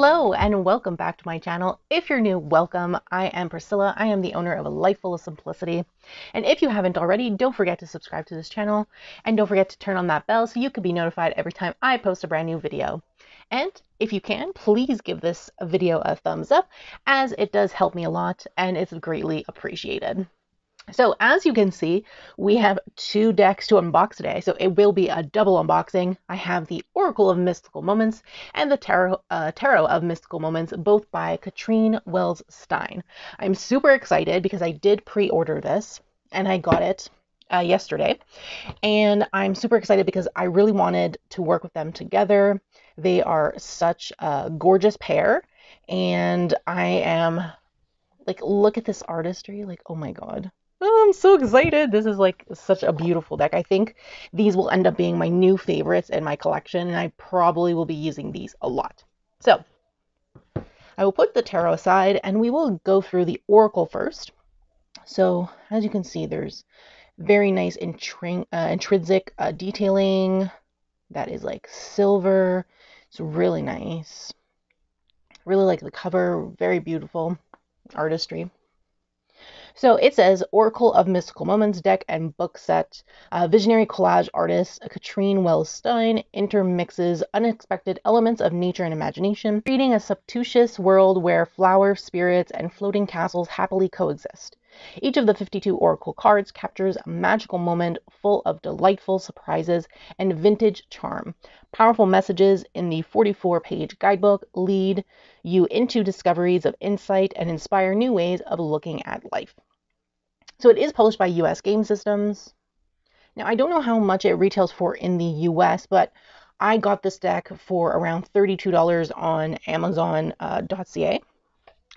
Hello and welcome back to my channel. If you're new, welcome. I am Priscilla. I am the owner of A Life Full of Simplicity. And if you haven't already, don't forget to subscribe to this channel and don't forget to turn on that bell so you can be notified every time I post a brand new video. And if you can, please give this video a thumbs up as it does help me a lot and it's greatly appreciated. So as you can see, we have two decks to unbox today. So it will be a double unboxing. I have the Oracle of Mystical Moments and the Tarot of Mystical Moments, both by Catrin Welz-Stein. I'm super excited because I did pre-order this and I got it yesterday. And I'm super excited because I really wanted to work with them together. They are such a gorgeous pair. And I am like, look at this artistry. Like, oh my God. Oh, I'm so excited. This is like such a beautiful deck. I think these will end up being my new favorites in my collection, and I probably will be using these a lot. So I will put the tarot aside and we will go through the Oracle first. So as you can see, there's very nice intrinsic detailing that is like silver. It's really nice. Really like the cover. Very beautiful artistry. So it says Oracle of Mystical Moments deck and book set. Visionary collage artist Catrin Welz-Stein intermixes unexpected elements of nature and imagination, creating a subtutious world where flower spirits and floating castles happily coexist. Each of the 52 Oracle cards captures a magical moment full of delightful surprises and vintage charm. Powerful messages in the 44-page guidebook lead you into discoveries of insight and inspire new ways of looking at life. So it is published by US Game Systems. Now, I don't know how much it retails for in the US, but I got this deck for around $32 on Amazon.ca.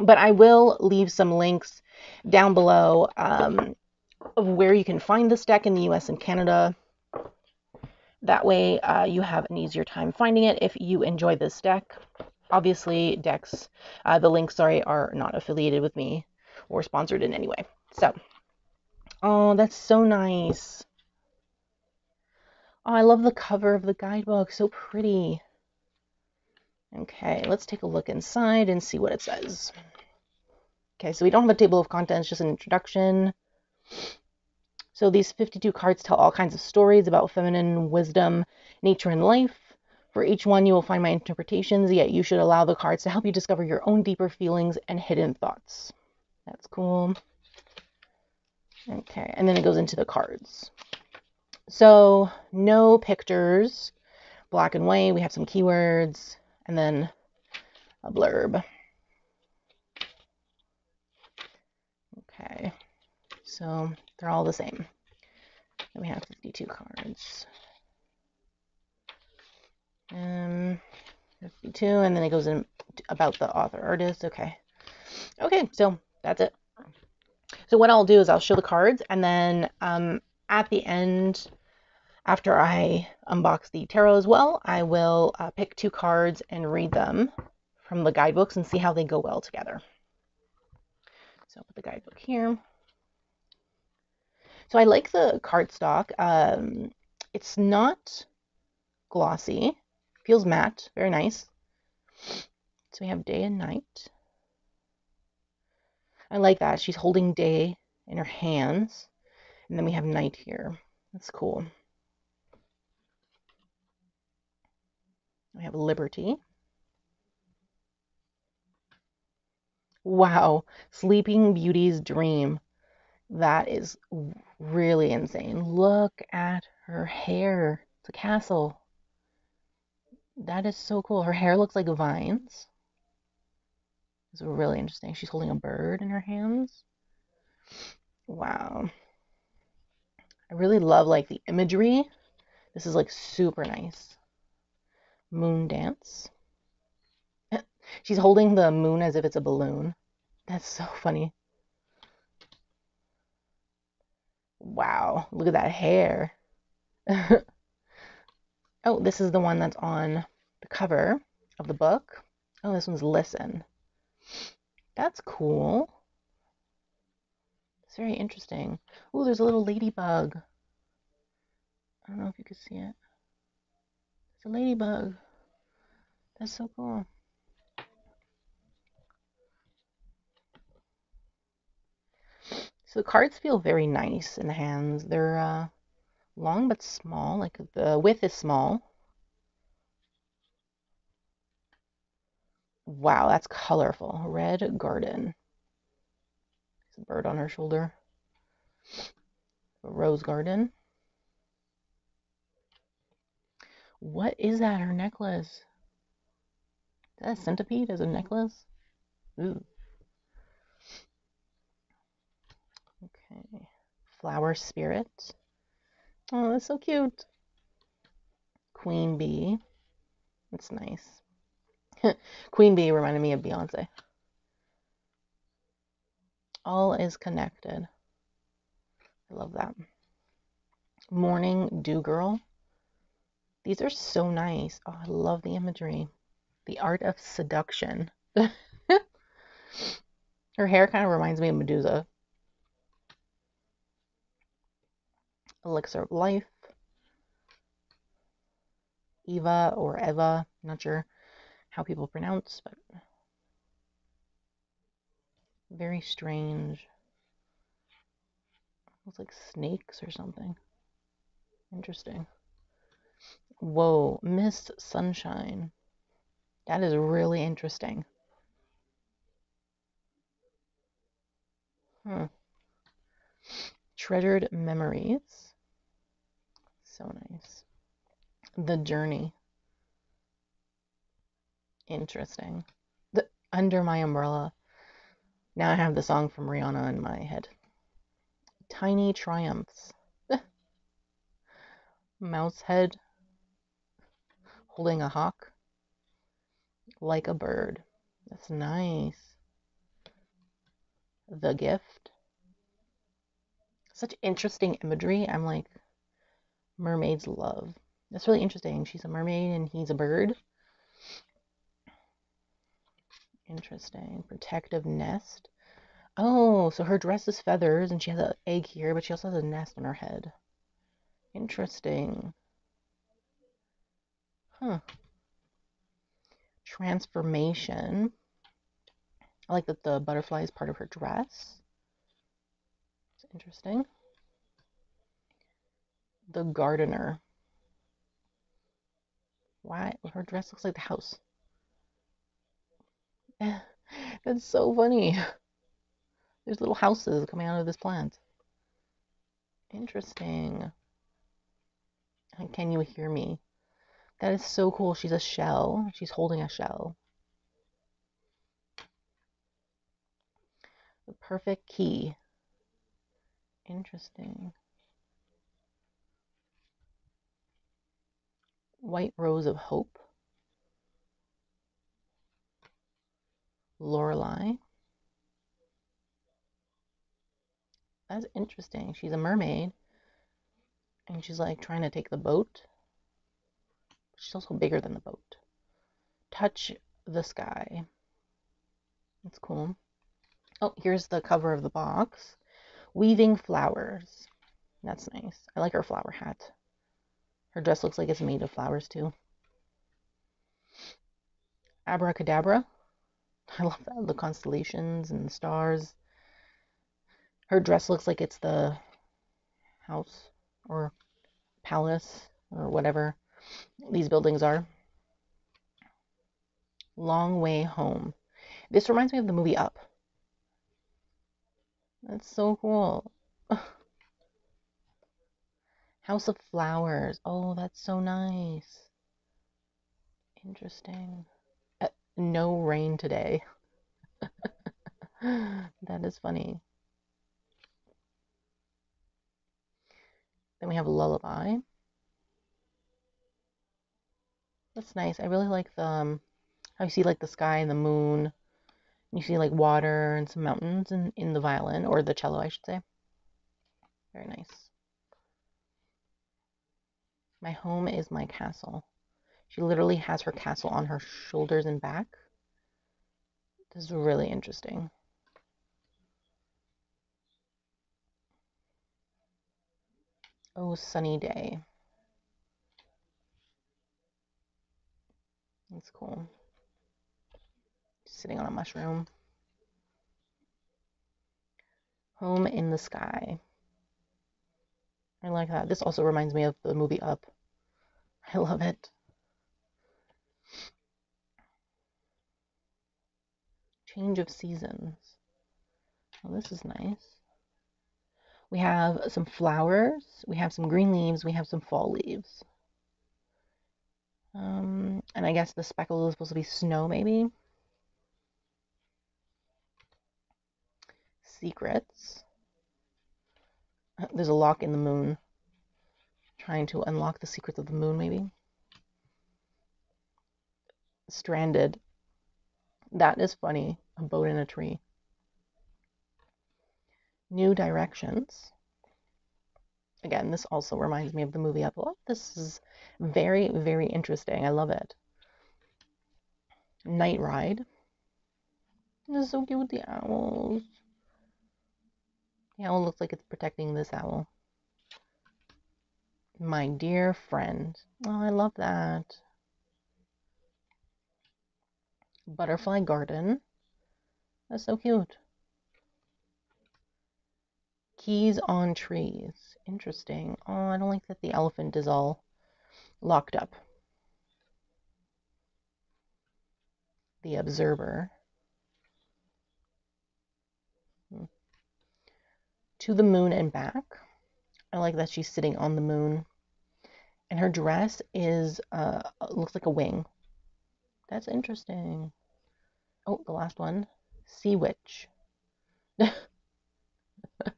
But I will leave some links down below of where you can find this deck in the US and Canada. That way you have an easier time finding it if you enjoy this deck. Obviously, decks, the links, are not affiliated with me or sponsored in any way. So, oh, that's so nice. Oh, I love the cover of the guidebook. So pretty. Okay, let's take a look inside and see what it says. Okay, so we don't have a table of contents, just an introduction. So these 52 cards tell all kinds of stories about feminine wisdom, nature, and life. For each one, you will find my interpretations, yet you should allow the cards to help you discover your own deeper feelings and hidden thoughts. That's cool. Okay, and then it goes into the cards. So no pictures, black and white. We have some keywords and then a blurb. Okay, so they're all the same. And we have 52 cards. 52, and then it goes in about the author artist. Okay, so that's it. So what I'll do is I'll show the cards, and then at the end, after I unbox the tarot as well, I will pick two cards and read them from the guidebooks and see how they go well together. So I'll put the guidebook here. So I like the cardstock. It's not glossy. Feels matte. Very nice. So we have day and night. I like that. She's holding day in her hands. And then we have night here. That's cool. We have liberty. Wow. Sleeping Beauty's dream. That is really insane. Look at her hair. It's a castle. That is so cool. Her hair looks like vines. It's really interesting. She's holding a bird in her hands. Wow. I really love like the imagery. This is like super nice. Moon dance. She's holding the moon as if it's a balloon. That's so funny. Wow, look at that hair. Oh, this is the one that's on the cover of the book. Oh, this one's Listen. That's cool. It's very interesting. Oh, there's a little ladybug. I don't know if you can see it. It's a ladybug. That's so cool. So the cards feel very nice in the hands. They're long but small, like the width is small. Wow, that's colorful. Red garden. There's a bird on her shoulder. A rose garden. What is that? Her necklace. Is that a centipede as a necklace? Ooh. Okay. Flower spirit. Oh, that's so cute. Queen bee. That's nice. Queen bee reminded me of Beyonce. All is connected. I love that. Morning dew girl. These are so nice. Oh, I love the imagery. The art of seduction. Her hair kind of reminds me of Medusa. Elixir of life. Eva or Eva. Not sure how people pronounce, but very strange. Looks like snakes or something. Interesting. Whoa, mist sunshine. That is really interesting. Treasured memories. So nice. The journey. Interesting. Under my umbrella. Now I have the song from Rihanna in my head. Tiny triumphs. Mouse head. Holding a hawk. Like a bird. That's nice. The gift. Such interesting imagery. I'm like, mermaid's love. That's really interesting. She's a mermaid and he's a bird. Interesting. Protective nest. Oh, so her dress is feathers and she has an egg here, but she also has a nest on her head. Interesting. Huh. Transformation. I like that the butterfly is part of her dress. It's interesting. The gardener. Why? Her dress looks like the house. That's so funny. There's little houses coming out of this plant. Interesting. Can you hear me? That is so cool. She's a shell. She's holding a shell. The perfect key. Interesting. White rose of hope. Lorelei. That's interesting. She's a mermaid. And she's like trying to take the boat. She's also bigger than the boat. Touch the sky. That's cool. Oh, here's the cover of the box. Weaving flowers. That's nice. I like her flower hat. Her dress looks like it's made of flowers too. Abracadabra. I love that. The constellations and the stars. Her dress looks like it's the house or palace or whatever these buildings are. Long way home. This reminds me of the movie Up. That's so cool. House of Flowers. Oh, that's so nice. Interesting. No rain today. That is funny. Then we have Lullaby. That's nice. I really like the how you see like the sky and the moon. You see like water and some mountains in the violin, or the cello, I should say. Very nice. My home is my castle. She literally has her castle on her shoulders and back. This is really interesting. Oh, sunny day. That's cool. Sitting on a mushroom. Home in the Sky. I like that. This also reminds me of the movie Up. I love it. Change of Seasons. Oh, this is nice. We have some flowers. We have some green leaves. We have some fall leaves. And I guess the speckle is supposed to be snow, maybe. Secrets. There's a lock in the moon. Trying to unlock the secrets of the moon, maybe. Stranded. That is funny. A boat in a tree. New Directions. Again, this also reminds me of the movie Up. Oh, this is very, very interesting. I love it. Night Ride. This is so cute with the owls. The owl looks like it's protecting this owl. My Dear Friend. Oh, I love that. Butterfly Garden. That's so cute. Keys on Trees. Interesting. Oh, I don't like that the elephant is all locked up. The Observer. To the Moon and Back. I like that she's sitting on the moon. And her dress is, looks like a wing. That's interesting. Oh, the last one. Sea Witch.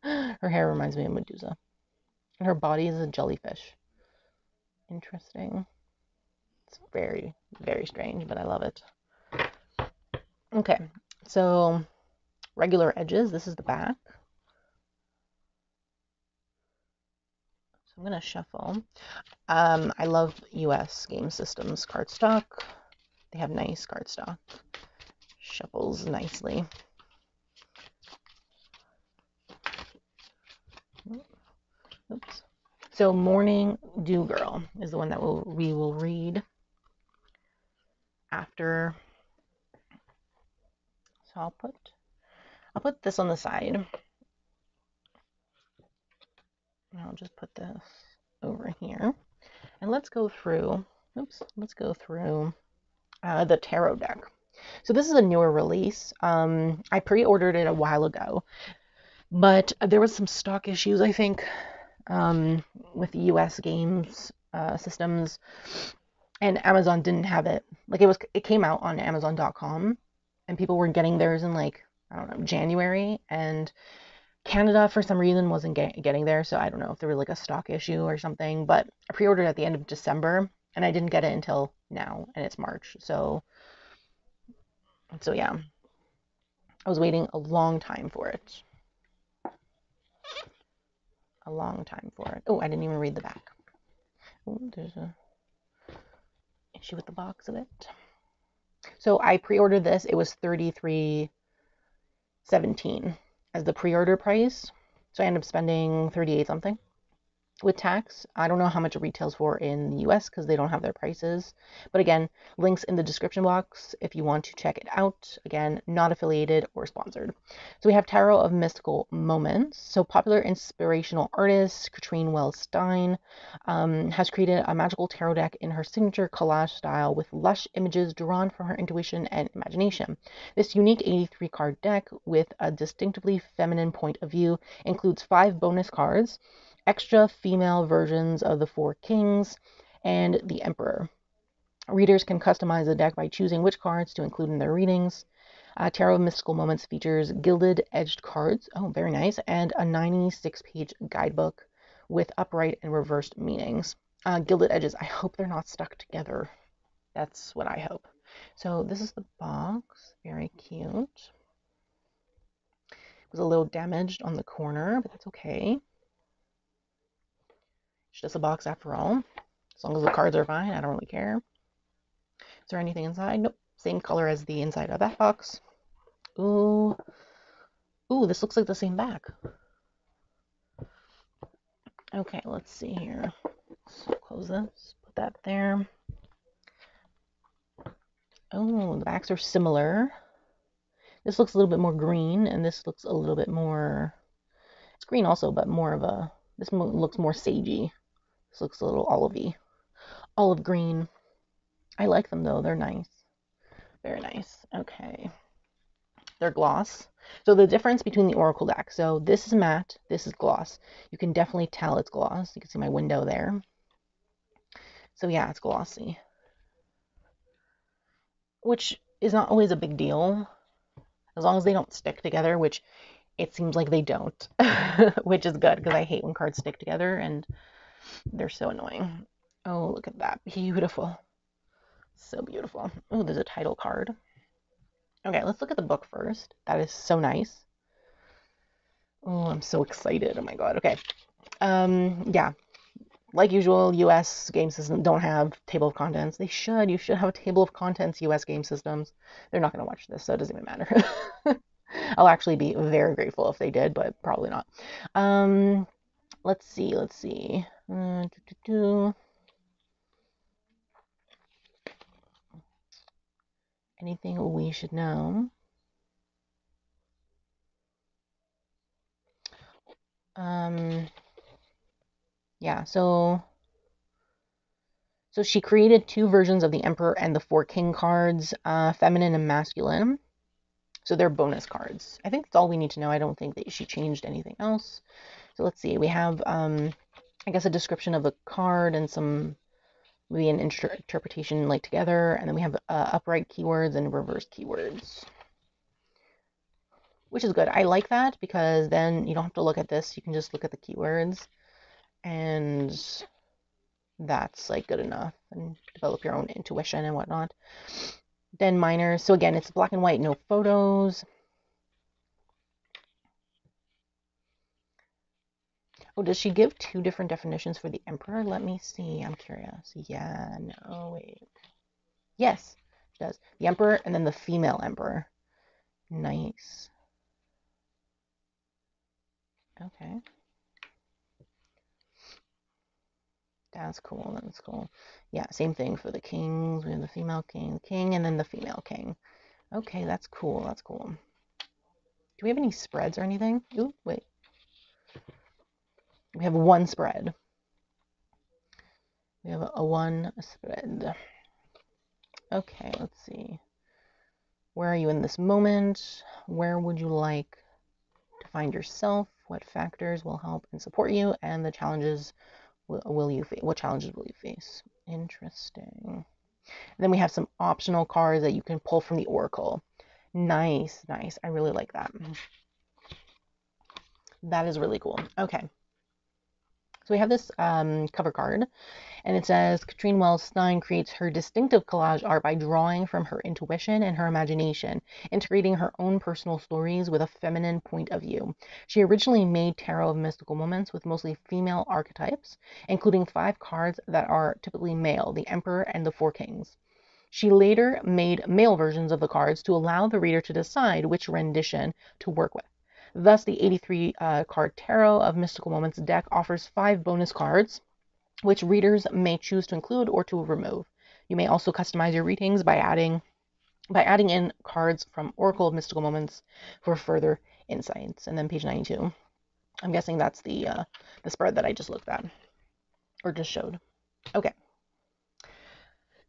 Her hair reminds me of Medusa. And her body is a jellyfish. Interesting. It's very, very strange, but I love it. Okay, so regular edges. This is the back. So I'm going to shuffle. I love US Game Systems cardstock. They have nice cardstock. Shuffles nicely. Oops. So Morning Dew Girl is the one that we will read after. So I'll put this on the side. And I'll just put this over here. And let's go through, the tarot deck. So this is a newer release. I pre-ordered it a while ago, but there was some stock issues, I think, with the US games systems, and Amazon didn't have it. Like it came out on Amazon.com, and people were getting theirs in, like, I don't know, January, and Canada for some reason wasn't getting there. So I don't know if there was like a stock issue or something, but I pre-ordered at the end of December, and I didn't get it until now, and it's March. So yeah, I was waiting a long time for it. A long time for it. Oh, I didn't even read the back. Oh, there's a issue with the box of it. So I pre-ordered this. It was $33.17 as the pre-order price. So I ended up spending 38 something with tax. I don't know how much it retails for in the US because they don't have their prices. But again, links in the description box if you want to check it out. Again, not affiliated or sponsored. So we have Tarot of Mystical Moments. So popular inspirational artist Catrin Welz-Stein has created a magical tarot deck in her signature collage style with lush images drawn from her intuition and imagination. This unique 83 card deck with a distinctively feminine point of view includes 5 bonus cards, extra female versions of the 4 Kings and the Emperor. Readers can customize the deck by choosing which cards to include in their readings. Tarot of Mystical Moments features gilded edged cards, oh very nice, and a 96-page guidebook with upright and reversed meanings. Gilded edges, I hope they're not stuck together. That's what I hope. So this is the box, very cute. It was a little damaged on the corner, but that's okay. It's just a box after all. As long as the cards are fine, I don't really care. Is there anything inside? Nope. Same color as the inside of that box. Ooh. Ooh, this looks like the same back. Okay, let's see here. So close this. Put that there. Oh, the backs are similar. This looks a little bit more green, and this looks a little bit more It's green also, but more of a, this looks more sagey. This looks a little olivey, olive green. I like them though, they're nice. Very nice. Okay. They're gloss. So the difference between the Oracle deck, so this is matte, this is gloss. You can definitely tell it's gloss. You can see my window there. So yeah, it's glossy, which is not always a big deal as long as they don't stick together, which it seems like they don't, which is good because I hate when cards stick together and they're so annoying. Oh, look at that. Beautiful. So beautiful. Oh, there's a title card. Okay, let's look at the book first. That is so nice. Oh, I'm so excited. Oh my god. Okay. Yeah. Like usual, US game systems don't have table of contents. They should. You should have a table of contents, US game systems. They're not going to watch this, so it doesn't even matter. I'll actually be very grateful if they did, but probably not. Let's see. Anything we should know? Yeah, so she created two versions of the Emperor and the Four King cards, feminine and masculine. So they're bonus cards. I think that's all we need to know. I don't think that she changed anything else. So let's see. We have, I guess, a description of the card and some, maybe an interpretation like together. And then we have upright keywords and reverse keywords, which is good. I like that because then you don't have to look at this. You can just look at the keywords, and that's like good enough, and develop your own intuition and whatnot. Then minors. So again, it's black and white, no photos. Oh, does she give two different definitions for the Emperor? Let me see. I'm curious. Yeah, no, wait. Yes, she does. The Emperor and then the female Emperor. Nice. Okay. That's cool. That's cool. Yeah, same thing for the kings. We have the female king, and then the female king. Okay, that's cool. That's cool. Do we have any spreads or anything? Ooh, wait. We have one spread. We have a one spread. Okay, let's see. Where are you in this moment? Where would you like to find yourself? What factors will help and support you? And the challenges will you face? What challenges will you face? Interesting. And then we have some optional cards that you can pull from the Oracle. Nice, nice. I really like that. That is really cool. Okay. So we have this cover card, and it says, Catrin Welz-Stein creates her distinctive collage art by drawing from her intuition and her imagination, integrating her own personal stories with a feminine point of view. She originally made tarot of mystical moments with mostly female archetypes, including 5 cards that are typically male, the Emperor and the Four Kings. She later made male versions of the cards to allow the reader to decide which rendition to work with. Thus, the 83 card Tarot of Mystical Moments deck offers 5 bonus cards, which readers may choose to include or to remove. You may also customize your readings by adding in cards from Oracle of Mystical Moments for further insights. And then page 92. I'm guessing that's the spread that I just looked at or just showed. Okay.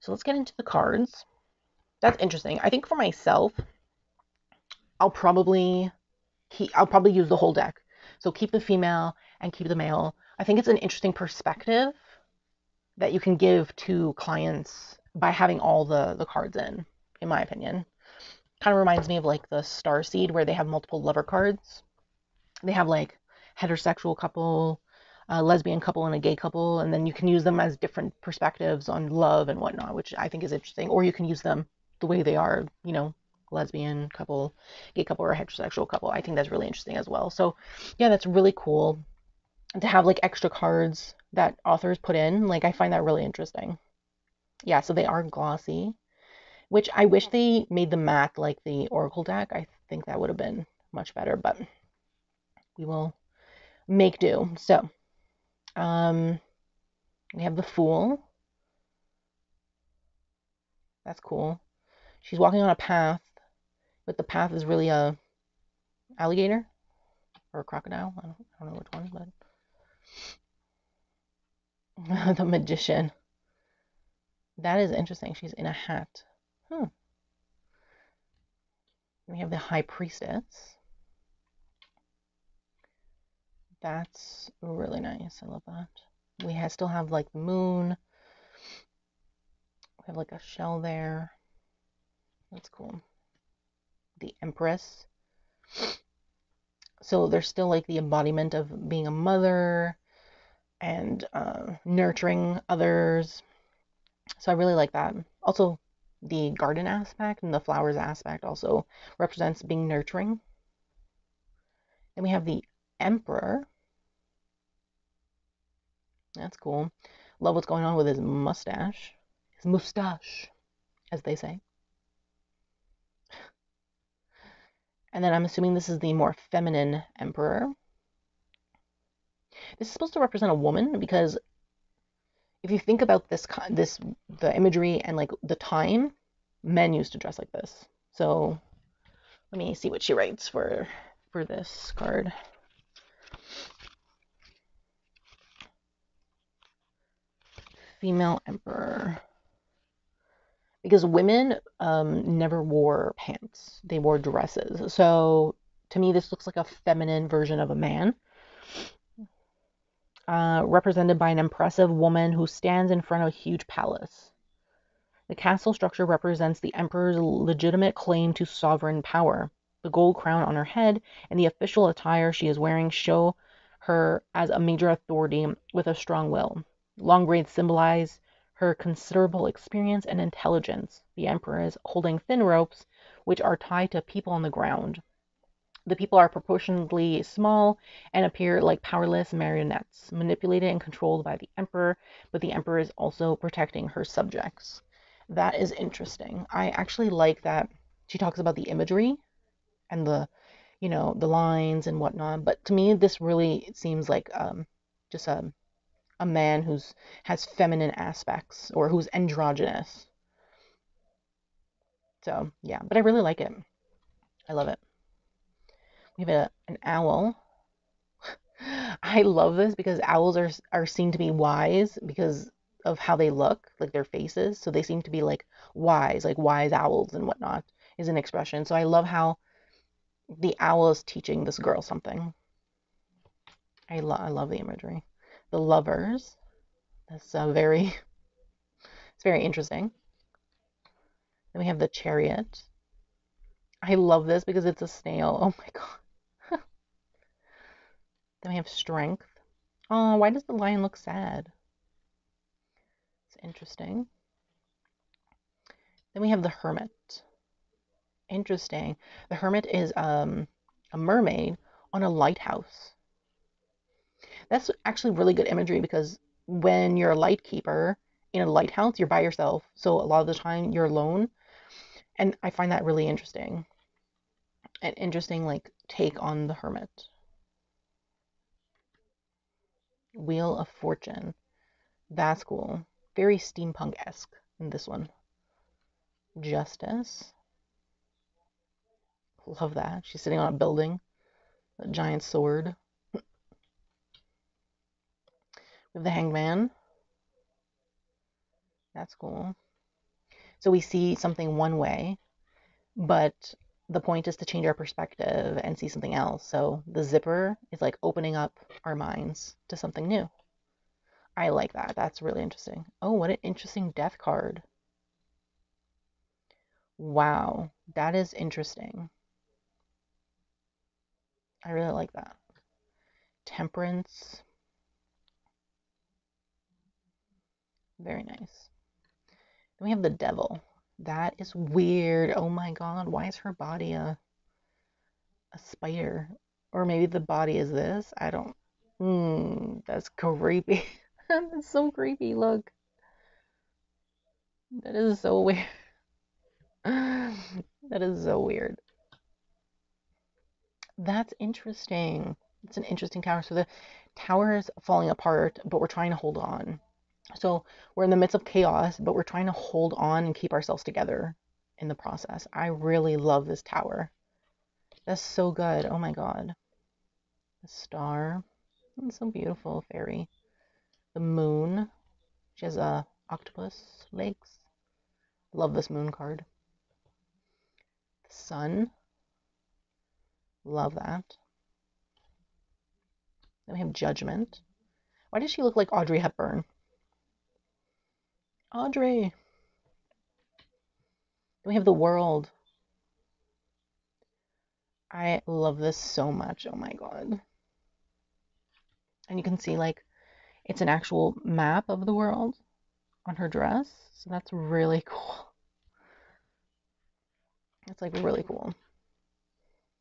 So let's get into the cards. That's interesting. I think for myself, I'll probably use the whole deck. So keep the female and keep the male. I think it's an interesting perspective that you can give to clients by having all the cards in my opinion. Kind of reminds me of like the Starseed where they have multiple lover cards. They have like heterosexual couple, lesbian couple, and a gay couple, and then you can use them as different perspectives on love and whatnot, which I think is interesting. Or you can use them the way they are, you know, lesbian couple, gay couple, or heterosexual couple. I think that's really interesting as well. So yeah, that's really cool to have like extra cards that authors put in. Like I find that really interesting. Yeah, so they are glossy, which I wish they made them matte like the Oracle deck. I think that would have been much better, but we will make do. So we have the Fool. That's cool. She's walking on a path, but the path is really a alligator. or a crocodile. I don't know which one, but the magician. That is interesting. She's in a hat. We have the high priestess. That's really nice. I love that. We still have like the moon. We have like a shell there. That's cool. The empress. So there's still like the embodiment of being a mother and nurturing others. So I really like that. Also, the garden aspect and the flowers aspect also represents being nurturing. Then we have the emperor. That's cool. Love what's going on with his mustache. His mustache, as they say. And then I'm assuming this is the more feminine emperor. This is supposed to represent a woman because if you think about the imagery and like the time, men used to dress like this. So let me see what she writes for this card. Female emperor. Because women never wore pants. They wore dresses. So to me, this looks like a feminine version of a man. Represented by an impressive woman who stands in front of a huge palace. The castle structure represents the emperor's legitimate claim to sovereign power. The gold crown on her head and the official attire she is wearing show her as a major authority with a strong will. Long braids symbolize her considerable experience and intelligence. The emperor is holding thin ropes, which are tied to people on the ground. The people are proportionately small and appear like powerless marionettes, manipulated and controlled by the emperor, but the emperor is also protecting her subjects. That is interesting. I actually like that she talks about the imagery and the lines and whatnot, but to me this really seems like just a man has feminine aspects or who's androgynous. So yeah, but I really like it. I love it. We have an owl. I love this because owls are seen to be wise because of how they look, like their faces. So they seem to be like wise owls and whatnot is an expression. So I love how the owl is teaching this girl something. I love the imagery. The lovers. That's it's very interesting. Then we have the chariot. I love this because it's a snail. Oh my god. Then we have strength. Oh, why does the lion look sad? It's interesting. Then we have the hermit. Interesting. The hermit is a mermaid on a lighthouse. That's actually really good imagery because when you're a light keeper in a lighthouse, you're by yourself. So a lot of the time you're alone. And I find that really interesting. An interesting like take on the hermit. Wheel of Fortune. That's cool. Very steampunk-esque in this one. Justice. Love that. She's sitting on a building. A giant sword. We have the Hangman. That's cool. So we see something one way, but the point is to change our perspective and see something else. So the zipper is like opening up our minds to something new. I like that. That's really interesting. Oh, what an interesting death card. Wow, that is interesting. I really like that. Temperance. Very nice. Then we have the devil. That is weird. Oh my god, why is her body a spider? Or maybe the body is this? I don't. That's creepy. That's so creepy. Look. That is so weird. That is so weird. That's interesting. It's an interesting tower. So the tower is falling apart, but we're trying to hold on. So we're in the midst of chaos, but we're trying to hold on and keep ourselves together in the process. I really love this tower. That's so good. Oh my god. The star. It's so beautiful, fairy. The moon. She has a octopus legs. Love this moon card. The sun. Love that. Then we have Judgment. Why does she look like Audrey Hepburn? Audrey. Then we have the World. I love this so much. Oh my god. And you can see like it's an actual map of the world on her dress. So that's really cool. It's like really cool.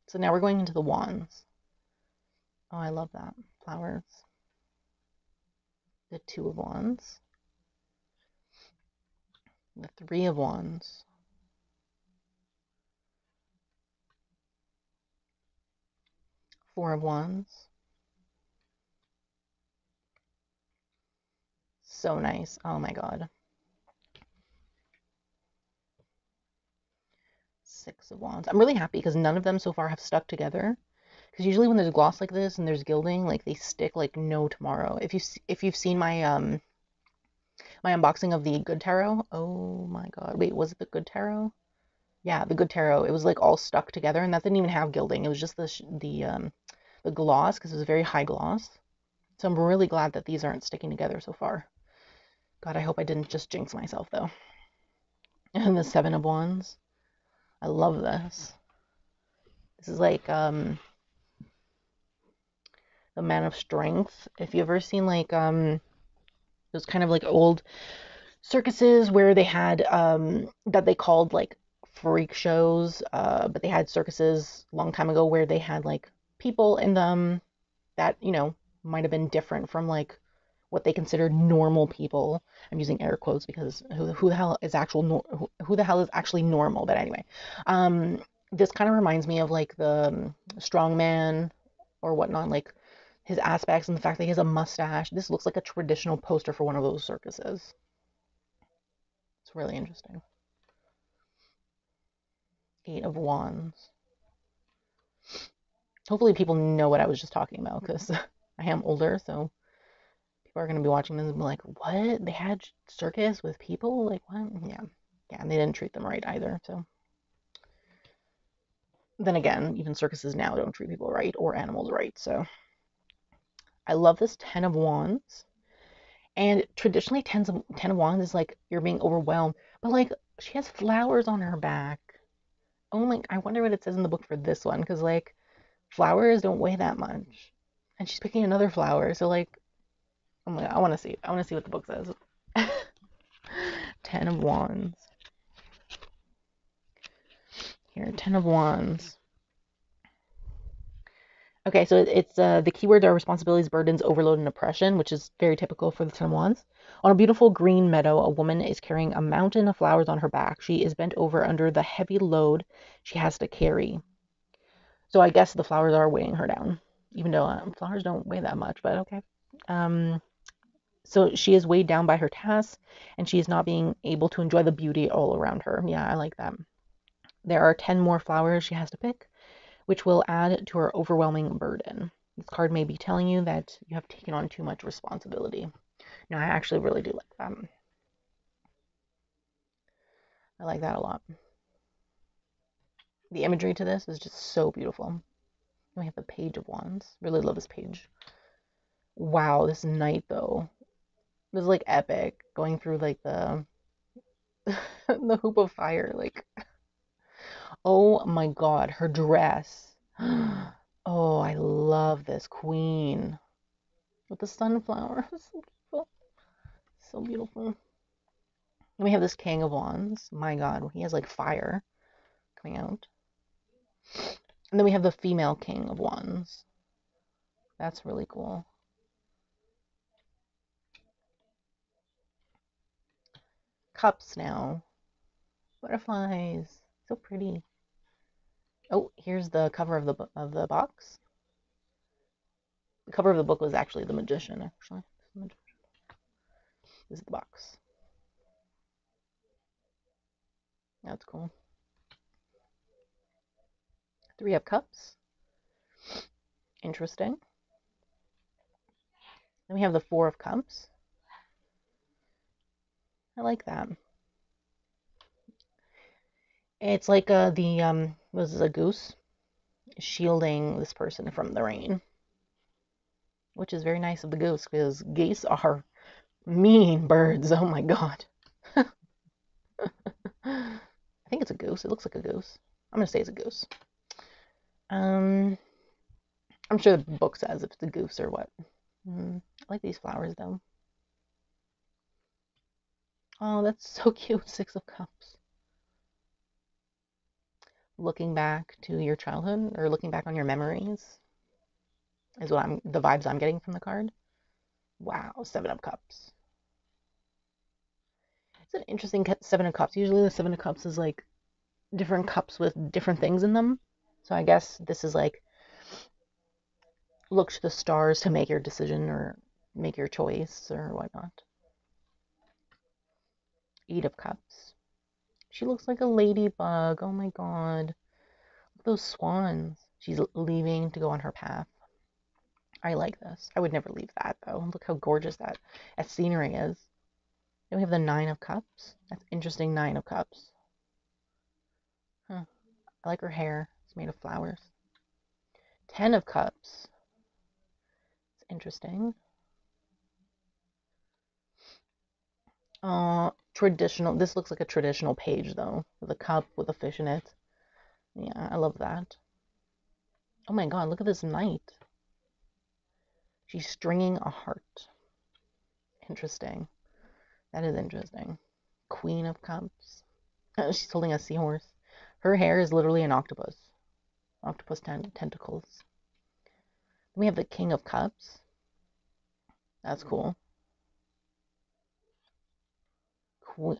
So now we're going into the wands. Oh, I love that. Flowers. The Two of Wands. The Three of Wands. Four of Wands. So nice. Oh my god. Six of Wands. I'm really happy because none of them so far have stuck together. Because usually when there's gloss like this and there's gilding, like they stick like no tomorrow. If you've seen my my unboxing of the Good Tarot, oh my god, wait, was it the Good Tarot? Yeah, the Good Tarot. It was like all stuck together, and that didn't even have gilding. It was just the gloss because it was very high gloss. So I'm really glad that these aren't sticking together so far. God, I hope I didn't just jinx myself though. And the Seven of Wands. I love this. This is like the Man of Strength. If you've ever seen like those kind of like old circuses where they had that they called like freak shows, but they had circuses a long time ago where they had like people in them that, you know, might have been different from like what they considered normal people. I'm using air quotes because who the hell is who the hell is actually normal? But anyway, this kind of reminds me of like the strong man or whatnot, like his aspects and the fact that he has a mustache. This looks like a traditional poster for one of those circuses. It's really interesting. Eight of Wands. Hopefully people know what I was just talking about because I am older, so people are going to be watching this and be like, what? They had circus with people? Like, what? Yeah. Yeah, and they didn't treat them right either, so. Then again, even circuses now don't treat people right or animals right, so. I love this Ten of Wands. And traditionally, Ten of Wands is like you're being overwhelmed, but like she has flowers on her back. Oh my, I wonder what it says in the book for this one, because like flowers don't weigh that much. And she's picking another flower, so like, oh my god, I want to see. I want to see what the book says. Ten of Wands. Here, Ten of Wands. Okay, so it's the keywords are responsibilities, burdens, overload, and oppression, which is very typical for the Ten of Wands. On a beautiful green meadow, a woman is carrying a mountain of flowers on her back. She is bent over under the heavy load she has to carry. So I guess the flowers are weighing her down, even though flowers don't weigh that much, but okay. Um, so she is weighed down by her tasks, and she is not being able to enjoy the beauty all around her. Yeah, I like that. There are 10 more flowers she has to pick, which will add to her overwhelming burden. This card may be telling you that you have taken on too much responsibility. Now, I actually really do like that. I like that a lot. The imagery to this is just so beautiful. We have the Page of Wands. Really love this page. Wow, this knight though. This is like epic. Going through like the the hoop of fire. Like, oh my god, her dress. Oh, I love this queen with the sunflower. So beautiful. So beautiful. And we have this King of Wands. My god, he has like fire coming out. And then we have the female King of Wands. That's really cool. Cups now. Butterflies. So pretty. Oh, here's the cover of the box. The cover of the book was actually The Magician, actually. This is the box. That's cool. Three of Cups. Interesting. Then we have the Four of Cups. I like that. It's like was a goose shielding this person from the rain, which is very nice of the goose because geese are mean birds. Oh my god. I think it's a goose. It looks like a goose. I'm gonna say it's a goose. I'm sure the book says if it's a goose or what. I like these flowers though. Oh, that's so cute. Six of Cups. Looking back to your childhood or looking back on your memories is the vibes I'm getting from the card. Wow, Seven of Cups. It's an interesting Seven of Cups. Usually the Seven of Cups is like different cups with different things in them. So I guess this is like look to the stars to make your decision or make your choice or whatnot. Eight of Cups. She looks like a ladybug. Oh my god. Look at those swans. She's leaving to go on her path. I like this. I would never leave that though. Look how gorgeous that scenery is. Then we have the Nine of Cups. That's interesting, Nine of Cups. Huh. I like her hair. It's made of flowers. Ten of Cups. It's interesting. Traditional. This looks like a traditional page though, with a cup with a fish in it. Yeah, I love that. Oh my god, look at this knight. She's stringing a heart. Interesting. That is interesting. Queen of Cups. She's holding a seahorse. Her hair is literally an octopus. Octopus tentacles. We have the King of Cups. That's cool.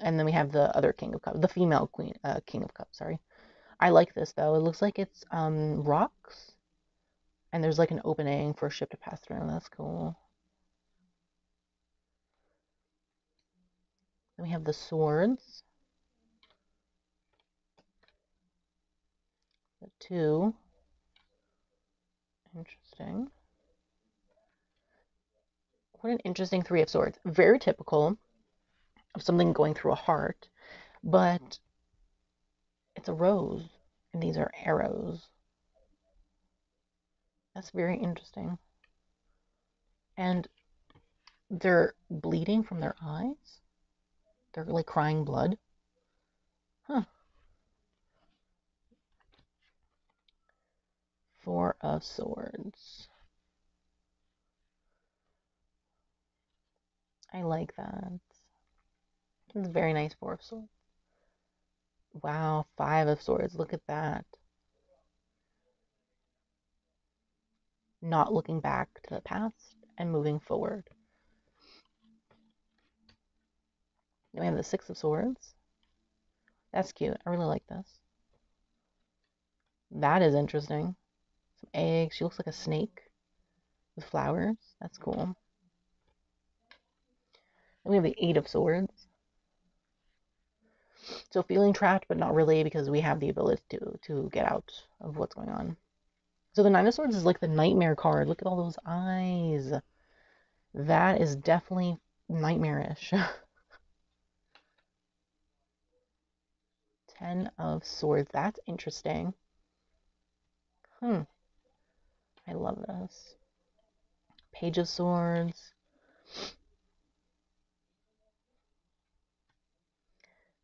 And then we have the other King of Cups, the female King of Cups. Sorry, I like this though. It looks like it's rocks, and there's like an opening for a ship to pass through. That's cool. Then we have the swords. The two. Interesting. What an interesting Three of Swords. Very typical of something going through a heart, but it's a rose, and these are arrows. That's very interesting. And they're bleeding from their eyes. They're like crying blood. Huh. Four of Swords. I like that. It's very nice. Four of Swords. Wow, Five of Swords. Look at that. Not looking back to the past and moving forward. Then we have the Six of Swords. That's cute. I really like this. That is interesting. Some eggs. She looks like a snake with flowers. That's cool. Then we have the Eight of Swords. So feeling trapped, but not really, because we have the ability to get out of what's going on. So the Nine of Swords is like the nightmare card. Look at all those eyes. That is definitely nightmarish. Ten of Swords. That's interesting. I love this. Page of Swords.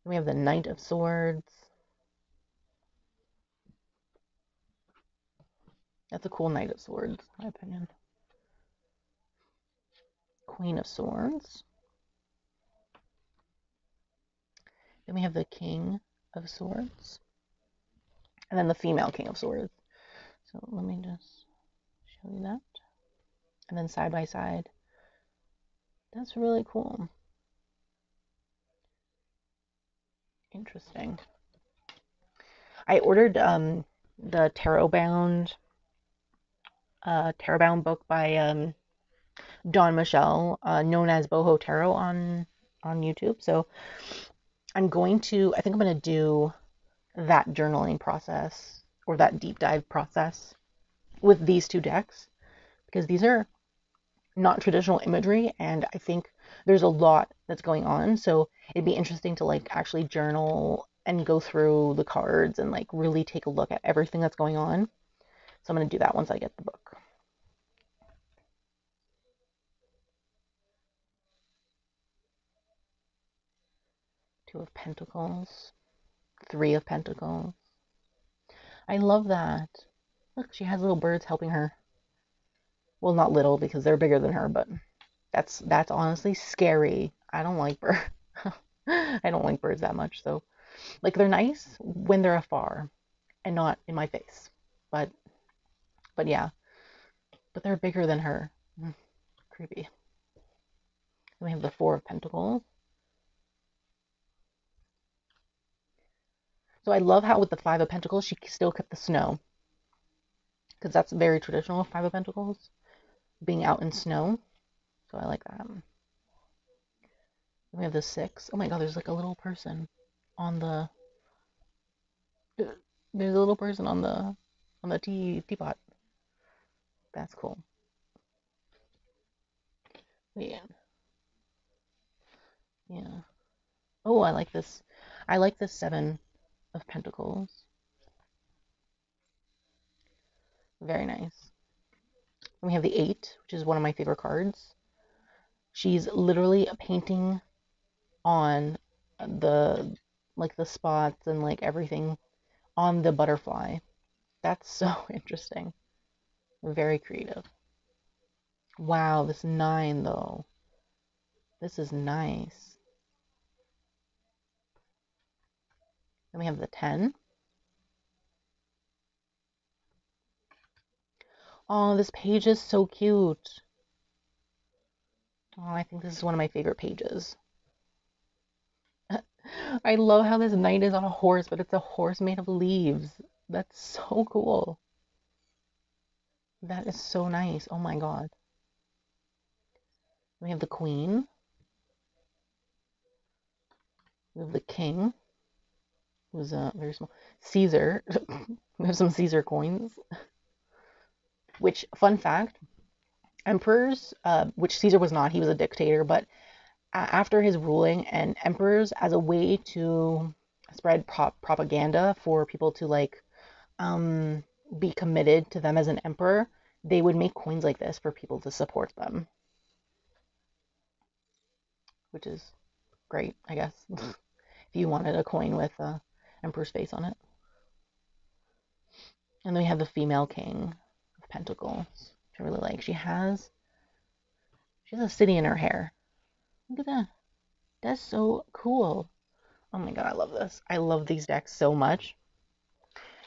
We have the Knight of Swords. That's a cool Knight of Swords, in my opinion. Queen of Swords. Then we have the King of Swords. And then the female King of Swords. So let me just show you that. And then side by side. That's really cool. Interesting. I ordered the tarot bound book by Don Michelle, known as Boho Tarot on YouTube. So I think I'm going to do that journaling process or that deep dive process with these two decks, because these are not traditional imagery, and I think there's a lot that's going on. So it'd be interesting to like actually journal and go through the cards and like really take a look at everything that's going on. So I'm going to do that once I get the book. Two of Pentacles, Three of Pentacles. I love that. Look, she has little birds helping her. Well, not little because they're bigger than her, but that's honestly scary. I don't like birds. I don't like birds that much. So, like, they're nice when they're afar and not in my face. But yeah. But they're bigger than her. Creepy. Then we have the Four of Pentacles. So I love how with the Five of Pentacles, she still kept the snow. Because that's very traditional, Five of Pentacles. Being out in snow. So I like that. We have the Six. Oh my god, there's like a little person on the... There's a little person on the teapot. That's cool. Yeah. Yeah. Oh, I like this. I like this Seven of Pentacles. Very nice. And we have the Eight, which is one of my favorite cards. She's literally painting on the like the spots and like everything on the butterfly. That's so interesting. Very creative. Wow, this 9 though. This is nice. Then we have the 10. Oh, this page is so cute. Oh, I think this is one of my favorite pages. I love how this knight is on a horse, but it's a horse made of leaves. That's so cool. That is so nice. Oh my god. We have the queen. We have the king, who's very small. Caesar. We have some Caesar coins. Which, fun fact, emperors, which Caesar was not, he was a dictator, but after his ruling, and emperors, as a way to spread propaganda for people to like be committed to them as an emperor, they would make coins like this for people to support them, which is great, I guess. If you wanted a coin with emperor's face on it. And then we have the female king of pentacles, which I really like. She has a city in her hair. Look at that. That's so cool. Oh my god, I love this. I love these decks so much.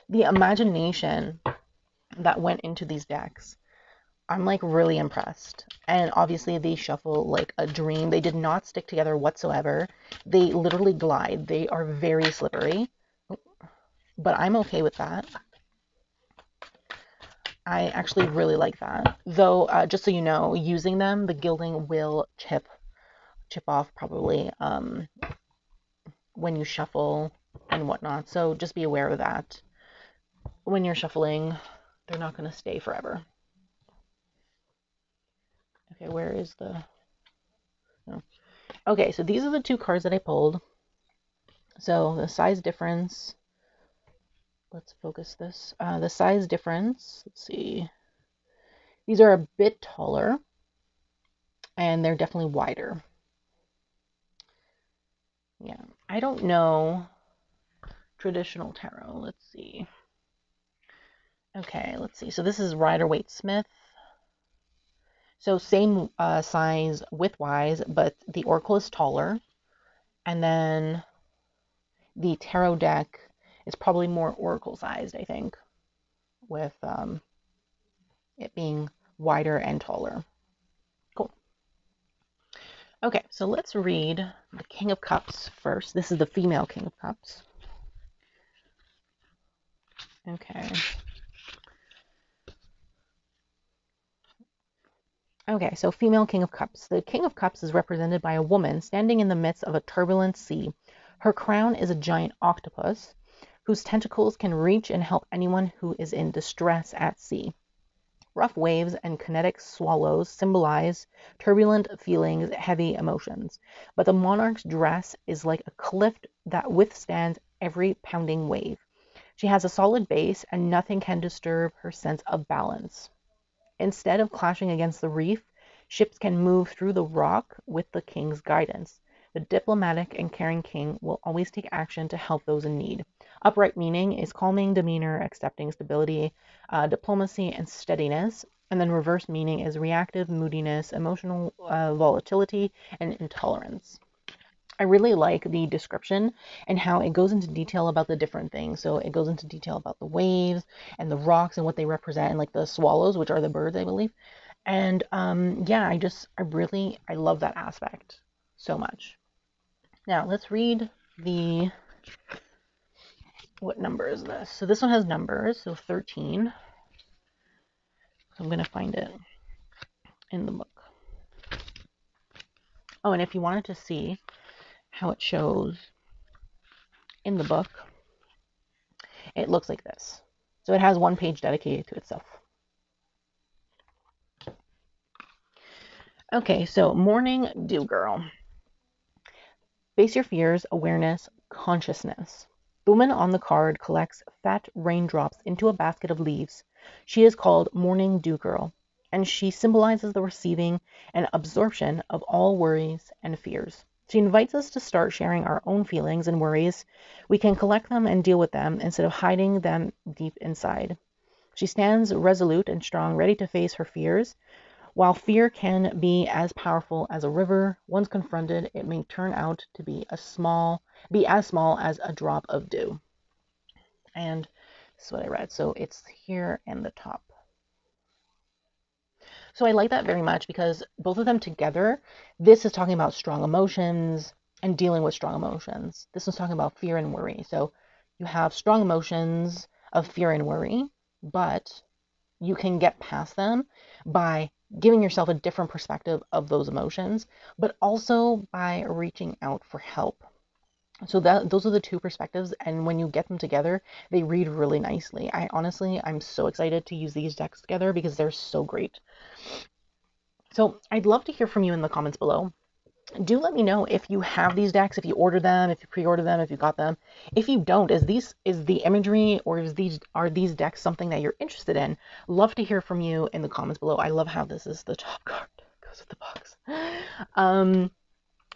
The imagination that went into these decks, I'm like really impressed. And obviously they shuffle like a dream. They did not stick together whatsoever. They literally glide. They are very slippery. But I'm okay with that. I actually really like that. Though, just so you know, using them, the gilding will chip off probably when you shuffle and whatnot. So just be aware of that. When you're shuffling, they're not going to stay forever. Okay, where is the... No. Okay, so these are the two cards that I pulled. So the size difference... Let's focus this. The size difference, let's see. These are a bit taller, and they're definitely wider. Yeah, I don't know traditional tarot. Let's see. Okay, let's see. So this is Rider-Waite-Smith. So same size width-wise, but the oracle is taller. And then the tarot deck is probably more oracle-sized, I think, with it being wider and taller. Cool. Okay, so let's read the King of Cups first. This is the female King of Cups. Okay. Okay, so female King of Cups. The King of Cups is represented by a woman standing in the midst of a turbulent sea. Her crown is a giant octopus whose tentacles can reach and help anyone who is in distress at sea. Rough waves and kinetic swallows symbolize turbulent feelings, heavy emotions. But the monarch's dress is like a cliff that withstands every pounding wave. She has a solid base, and nothing can disturb her sense of balance. Instead of clashing against the reef, ships can move through the rock with the king's guidance. The diplomatic and caring king will always take action to help those in need. Upright meaning is calming demeanor, accepting stability, diplomacy, and steadiness. And then reverse meaning is reactive moodiness, emotional volatility, and intolerance. I really like the description and how it goes into detail about the different things. So it goes into detail about the waves and the rocks and what they represent, and like the swallows, which are the birds, I believe. And yeah, I love that aspect so much. Now let's read what number is this? So this one has numbers, so 13. So I'm going to find it in the book. Oh, and if you wanted to see how it shows in the book, it looks like this. So it has one page dedicated to itself. Okay, so Morning Dew Girl. Face your fears, awareness, consciousness. The woman on the card collects fat raindrops into a basket of leaves. She is called Morning Dew Girl, and she symbolizes the receiving and absorption of all worries and fears. She invites us to start sharing our own feelings and worries. We can collect them and deal with them instead of hiding them deep inside. She stands resolute and strong, ready to face her fears. While fear can be as powerful as a river, once confronted, it may turn out to be as small as a drop of dew. And this is what I read. So it's here in the top. So I like that very much because both of them together, this is talking about strong emotions and dealing with strong emotions. This is talking about fear and worry. So you have strong emotions of fear and worry, but you can get past them by giving yourself a different perspective of those emotions, but also by reaching out for help. So those are the two perspectives, and when you get them together, they read really nicely. I'm so excited to use these decks together because they're so great. So I'd love to hear from you in the comments below. Do let me know if you have these decks, if you order them, if you pre-order them, if you got them. If you don't, is the imagery or are these decks something that you're interested in? Love to hear from you in the comments below. I love how this is the top card. Goes with the box.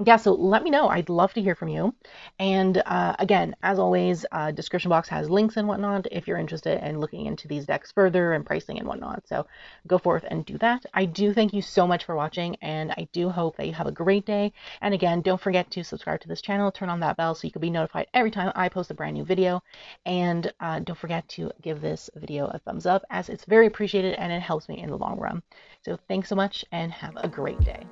Yeah, so let me know. I'd love to hear from you. And again, as always, description box has links and whatnot if you're interested in looking into these decks further and pricing and whatnot. So go forth and do that. I do thank you so much for watching, and I do hope that you have a great day. And again, don't forget to subscribe to this channel, turn on that bell so you can be notified every time I post a brand new video. And don't forget to give this video a thumbs up, as it's very appreciated and it helps me in the long run. So thanks so much and have a great day.